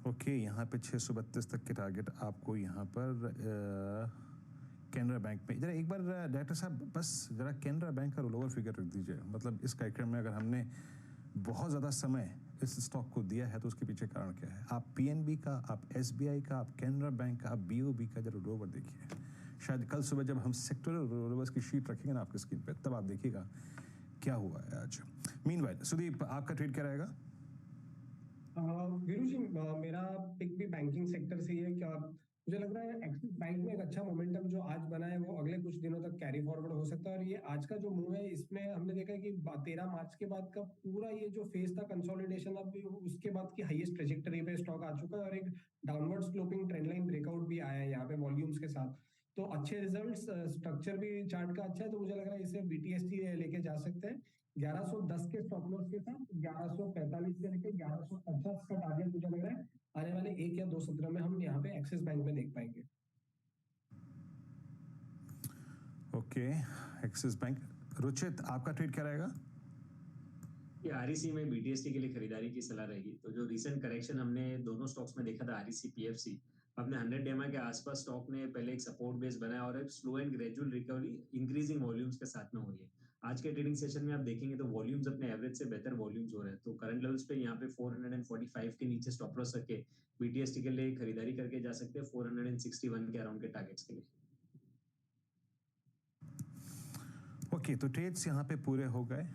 ओके, यहाँ पे 632 तक के टारगेट आपको यहाँ पर कैनरा बैंक में। जरा एक बार डायरेक्टर साहब बस जरा कैनरा बैंक का रोल ओवर फिगर रख दीजिए। मतलब इस कार्यक्रम में अगर हमने बहुत ज़्यादा समय इस स्टॉक को दिया है तो उसके पीछे कारण क्या है? आप PNB का, आप SBI का, आप कैनरा बैंक का, आप BOB का जरा रोल ओवर देखिए। शायद कल सुबह जब हम सेक्टोरल रोल ओवर्स की शीट रखेंगे ना आपकी स्क्रीन पे, तब आप देखिएगा क्या हुआ है आज। मीनवाइल सुदीप, आपका ट्रेड क्या रहेगा? वीरू जी, मेरा पिक भी बैंकिंग सेक्टर से ही है। क्या मुझे लग रहा है एक्सिस बैंक में एक अच्छा मोमेंटम जो आज बना है वो अगले कुछ दिनों तक कैरी फॉरवर्ड हो सकता है। और ये आज का जो मूव है इसमें हमने देखा है कि 13 मार्च के बाद का पूरा ये जो फेज था कंसोलिडेशन, अब उसके बाद की हाईएस्ट ट्रेजेक्टरी पे स्टॉक आ चुका है और एक downward sloping trend line breakout भी आया है यहाँ पे वॉल्यूम्स के साथ। तो अच्छे रिजल्ट्स, स्ट्रक्चर भी चार्ट का अच्छा है, तो मुझे लग रहा है इसे BTST लेके जा सकते हैं। 1110 के स्टॉप लॉस के साथ 1145 से लेकर 1150 का टारगेट मुझे लग रहा है आने वाले 1 या 2 सत्र में हम यहाँ पे एक्सिस बैंक में देख पाएंगे। Okay, axis bank. रुचित, आपका ट्रेड क्या रहेगा? ये REC में BTST के लिए खरीदारी की सलाह रहेगी। तो जो रिसेंट करेक्शन हमने दोनों स्टॉक्स में देखा था, REC PFC, अपने 100 डेमा के आसपास स्टॉक ने पहले एक सपोर्ट बेस बनाया और एक slow and gradual recovery increasing volumes के साथ में हो रही है। आज के ट्रेडिंग सेशन में आप देखेंगे तो वॉल्यूम्स अपने एवरेज से बेहतर वॉल्यूम्स हो रहे हैं। तो करंट लेवल्स पे यहाँ पे 445 के नीचे स्टॉप लॉस रख के BTST के लिए खरीदारी करके जा सकते हैं 461 के अराउंड के टारगेट्स के लिए। ओके, तो ट्रेड्स यहाँ पे पूरे हो गए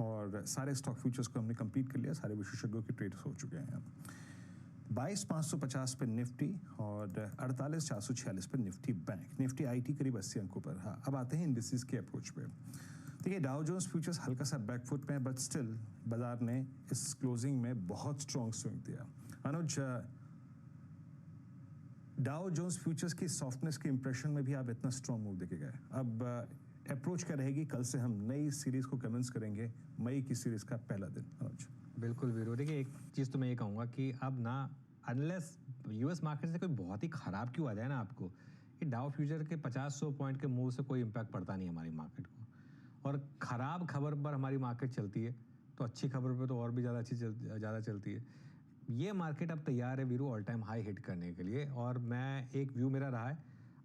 और सारे स्टॉक फ्यूचर्स को हमने कंप्लीट कर लिया। सारे विशेषज्ञों के ट्रेड्स हो चुके हैं। 22,550 पे निफ्टी और 48,446 पे निफ्टी बैंक। निफ्टी IT करीब 80 अंकों पर। हाँ, अब आते हैं इंडिसेस के अप्रोच पे। देखिए, डाउ जोन्स फ्यूचर्स हल्का सा बैकफुट में है, बट स्टिल बाजार ने इस क्लोजिंग में बहुत स्ट्रॉन्ग स्विंग दिया। अनुज, डाउ जोन्स फ्यूचर्स की सॉफ्टनेस के इंप्रेशन में भी आप इतना स्ट्रॉन्ग मूव देखे गए। अब अप्रोच क्या रहेगी? कल से हम नई सीरीज को कमेंस करेंगे, मई की सीरीज का पहला दिन। अनुज, बिल्कुल वीरू, देखिए एक चीज़ तो मैं ये कहूँगा कि अब ना अनलेस US मार्केट से कोई बहुत ही ख़राब क्यों आ जाए ना आपको, ये डाउ फ्यूचर के 50-100 पॉइंट के मूव से कोई इम्पैक्ट पड़ता नहीं हमारी मार्केट को। और ख़राब खबर पर हमारी मार्केट चलती है तो अच्छी खबर पर तो और भी ज़्यादा चलती है। ये मार्केट अब तैयार है Veeru all time high hit करने के लिए। और मैं एक व्यू मेरा रहा है,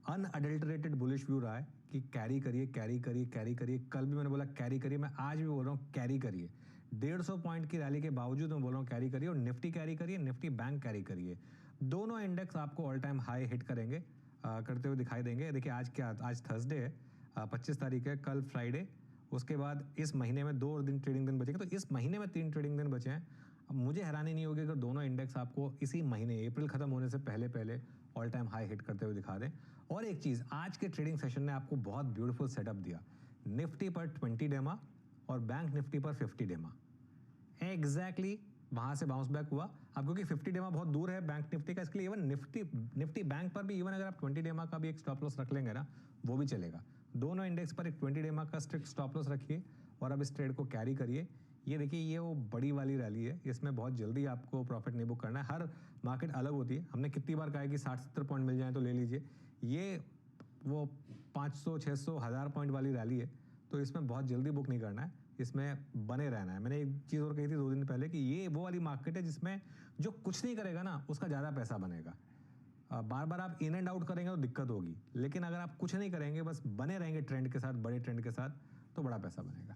अनअडल्टरेटेड बुलिश व्यू रहा है कि कैरी करिए कैरी करिए कैरी करिए। कल भी मैंने बोला कैरी करिए, मैं आज भी बोल रहा हूँ कैरी करिए। 150 पॉइंट की रैली के बावजूद मैं बोल रहा हूँ कैरी करिए। और निफ्टी कैरी करिए, निफ्टी बैंक कैरी करिए। दोनों इंडेक्स आपको ऑल टाइम हाई हिट करेंगे, करते हुए दिखाई देंगे। देखिए आज थर्सडे है, 25 तारीख है, कल फ्राइडे, उसके बाद इस महीने में 2 दिन ट्रेडिंग दिन बचेंगे। तो इस महीने में 3 ट्रेडिंग दिन बचे हैं। अब मुझे हैरानी नहीं होगी अगर दोनों इंडेक्स आपको इसी महीने अप्रैल खत्म होने से पहले ऑल टाइम हाई हिट करते हुए दिखा दें। और एक चीज़, आज के ट्रेडिंग सेशन ने आपको बहुत ब्यूटीफुल सेटअप दिया निफ्टी पर 20 डेमा और बैंक निफ्टी पर 50 डेमा एग्जैक्टली वहां से बाउंस बैक हुआ। अब क्योंकि 50 डेमा बहुत दूर है बैंक निफ्टी का, इसके लिए इवन निफ्टी बैंक पर भी इवन अगर आप 20 डेमा का भी एक स्टॉप लॉस रख लेंगे ना वो भी चलेगा। दोनों इंडेक्स पर एक 20 डेमा का स्ट्रिक्ट स्टॉप लॉस रखिए और अब इस ट्रेड को कैरी करिए। ये देखिए ये वो बड़ी वाली रैली है, इसमें बहुत जल्दी आपको प्रॉफिट नहीं बुक करना है। हर मार्केट अलग होती है, हमने कितनी बार कहा है कि 60-70 पॉइंट मिल जाए तो ले लीजिए। ये वो 500, 600, 1000 पॉइंट वाली रैली है, तो इसमें बहुत जल्दी बुक नहीं करना है, इसमें बने रहना है। मैंने एक चीज़ और कही थी 2 दिन पहले कि ये वो वाली मार्केट है जिसमें जो कुछ नहीं करेगा ना उसका ज़्यादा पैसा बनेगा। बार बार आप इन एंड आउट करेंगे तो दिक्कत होगी, लेकिन अगर आप कुछ नहीं करेंगे बस बने रहेंगे ट्रेंड के साथ, बड़े ट्रेंड के साथ, तो बड़ा पैसा बनेगा।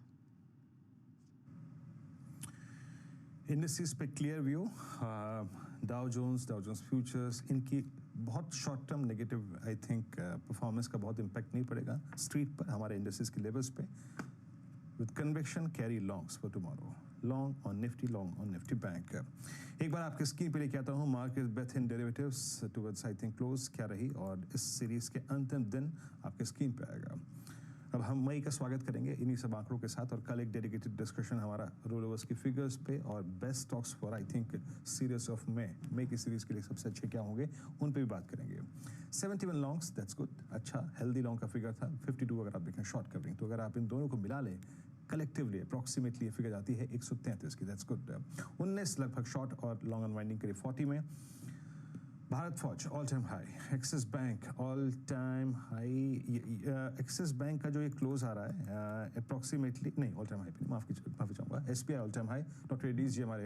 इंडस्ट्रीज पे clear view, Dow Jones futures, इनकी बहुत short term negative I think performance का बहुत इम्पैक्ट नहीं पड़ेगा स्ट्रीट पर, हमारे इंडस्ट्रीज के लेवल्स पे। With conviction carry longs for tomorrow, long on Nifty, long on Nifty bank. एक बार आपके स्क्रीन पे लेके आता हूँ market Beth in derivatives towards I think close क्या रही, और इस सीरीज के अंतिम दिन आपके स्क्रीन पे आएगा। अब हम मई का स्वागत करेंगे इन्हीं सब आंकड़ों के साथ, और कल एक डेडिकेटेड डिस्कशन हमारा रोल ओवर्स की फिगर्स पे और best stocks for I think series of May की सीरीज के लिए सबसे अच्छे क्या होंगे उन पे भी बात करेंगे। 71 लॉन्ग्स, दैट्स गुड, अच्छा हेल्दी लॉन्ग का फिगर था। 52 अगर आप देखें शॉर्ट कवरिंग, तो अगर आप इन दोनों को मिला लें कलेक्टिवली अप्रॉक्सीमेटली फिगर जाती है 133 की, दैट्स गुड। 19 लगभग शॉर्ट और लॉन्ग अनवाइंडिंग करीब 40 में। भारत फौज all time high, axis bank all time high. Axis bank का जो ये क्लोज आ रहा है अप्रॉक्सीमेटली, नहीं ऑल टाइम हाई पे, माफी चाहूँगा, SBI all time high, doctor Reddy's GMR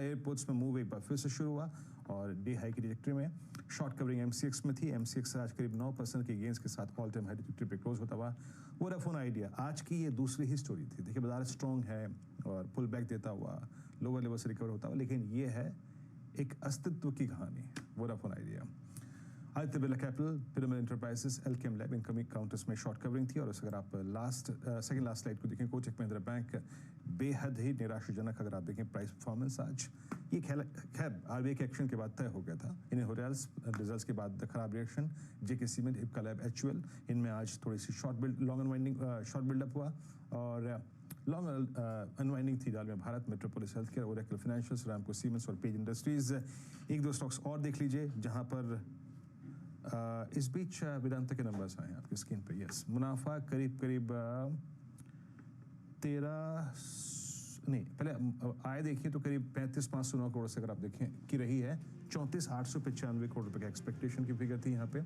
airports में मूव एक बार फिर से शुरू हुआ और डे हाई की ट्रैजेक्टरी में। शॉर्ट कवरिंग एमसीएक्स में थी, एमसीएक्स आज करीब 9% के गेंस के साथ ऑल टाइम हाई ट्रैजेक्टरी पे क्लोज होता हुआ। वोडाफोन आइडिया आज की ये दूसरी ही स्टोरी थी। देखिए बाजार स्ट्रॉन्ग है और पुल बैक देता हुआ लोअर लेवल से रिकवर होता हुआ, लेकिन ये है एक अस्तित्व की कहानी Vodafone idea. Aditya Birla capital, pyramid enterprises, LKM lab, incoming counters में शॉर्ट कवरिंग थी। और अगर आप सेकंड लास्ट स्लाइड को देखें, कोटक महिंद्रा बैंक बेहद ही निराशाजनक अगर आप देखें प्राइस परफॉर्मेंस आज। ये खैर आरबीआई के एक्शन के बाद तय हो गया था। इन्हें होटल्स रिजल्ट्स के बाद खराब रिएक्शन, जेके सीमेंट, इप्का लैब, एचयूएल, इनमें आज थोड़ी सी लॉन्ग अनवाइंडिंग शॉर्ट बिल्डअप हुआ। और लॉन्ग अनवाइंडिंग थी डाल में Bharat, metropolis health care, Oracle financials, रामको सीमेंट्स और पेज इंडस्ट्रीज। एक दो स्टॉक्स और देख लीजिए जहां पर इस बीच वेदांता के नंबर्स आए हैं आपकी स्क्रीन पे। यस, मुनाफा करीब 13 नहीं, पहले आय देखिए तो करीब 35,509 करोड़ से अगर आप देखें की रही है। 34,895 करोड़ रुपए का एक्सपेक्टेशन की फिगर थी यहाँ पे।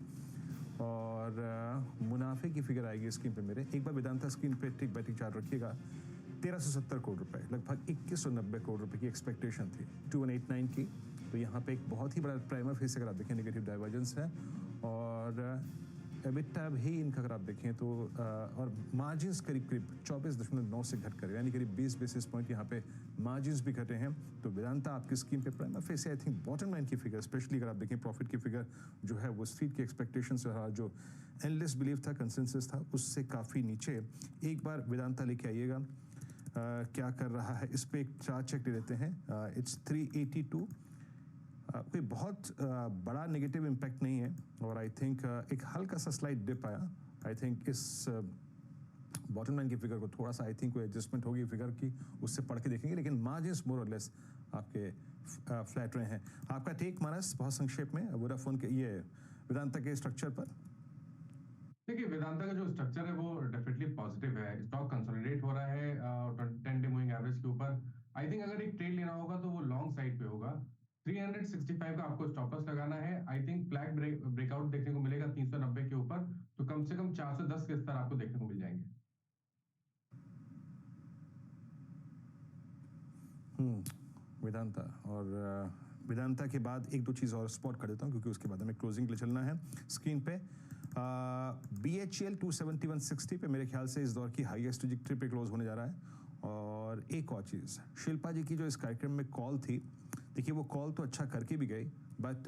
और मुनाफे की फिगर आएगी स्क्रीन पे मेरे। एक बार वेदांता स्क्रीन पे टिक बाय टिक चार्ट रखिएगा। 1370 करोड़ रुपए, लगभग 2190 करोड़ रुपए की एक्सपेक्टेशन थी 2189 की। तो यहाँ पे एक बहुत ही बड़ा प्राइमर फेस अगर आप देखें नेगेटिव डाइवर्जेंस है। और एबिटा भी इनका अगर आप देखें तो और मार्जिन्स करीब 24.9 से घट कर, यानी करीब 20 बेसिस पॉइंट यहाँ पे मार्जिन्स भी घटे हैं। तो वेदांता आपकी स्कीम पे primer face I think bottom line की फिगर, स्पेशली अगर आप देखें प्रॉफिट की फिगर जो है वो स्ट्रीट की एक्सपेक्टेशन से रहा, जो एनलेस बिलीव था, कंसेंसस था, उससे काफ़ी नीचे। एक बार वेदांता लेके आइएगा क्या कर रहा है इस पर एक चार्ट चेक ले लेते हैं। इट्स 382, कोई बहुत बड़ा नेगेटिव इम्पैक्ट नहीं है। और आई थिंक एक हल्का सा स्लाइड डिप आया। आई थिंक इस बॉटम लाइन की फिगर को थोड़ा सा आई थिंक कोई एडजस्टमेंट होगी फिगर की, उससे पढ़ के देखेंगे। लेकिन मार्जिन्स मोर और लेस आपके फ्लैट रहे हैं। आपका टेक मानस बहुत संक्षेप में वोडाफोन के ये वेदांता के स्ट्रक्चर पर। देखिए वेदांता का जो स्ट्रक्चर है वो डेफिनेटली पॉजिटिव है। स्टॉक कंसोलिडेट हो रहा है 10 डे मूविंग एवरेज के ऊपर। आई थिंक अगर एक ट्रेड लेना होगा तो वो लॉन्ग साइड पे होगा। 365 का आपको स्टॉप लॉस लगाना है। आई थिंक फ्लैग ब्रेकआउट देखने को मिलेगा 390 के ऊपर, तो कम से कम 410 के स्तर आपको देखने को मिल जाएंगे। वेदांता और वेदांता के बाद एक दो चीज़ और स्पॉट कर देता हूँ क्योंकि उसके बाद हमें क्लोजिंग के लिए चलना है। स्क्रीन पे BHEL 271.60 पे मेरे ख्याल से इस दौर की हाईएस्ट ट्रैजेक्टरी पे क्लोज होने जा रहा है। और एक और चीज़, शिल्पा जी की जो इस कार्यक्रम में कॉल थी, देखिए वो कॉल तो अच्छा करके भी गई, बट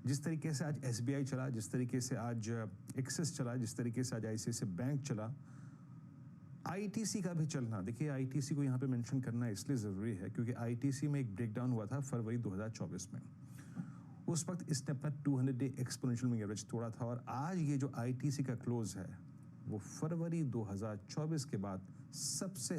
जिस तरीके से आज SBI चला, जिस तरीके से आज एक्सिस चला, जिस तरीके से आज ICICI बैंक चला, ITC का भी चलना, देखिए ITC को यहाँ पे मेंशन करना इसलिए ज़रूरी है क्योंकि ITC में एक ब्रेकडाउन हुआ था फरवरी 2024 में। उस वक्त इसने अपना 200 डे एक्सपोनेंशियल मूविंग एवरेज तोड़ा था। और आज ये जो ITC का क्लोज है वो फरवरी 2024 के बाद सबसे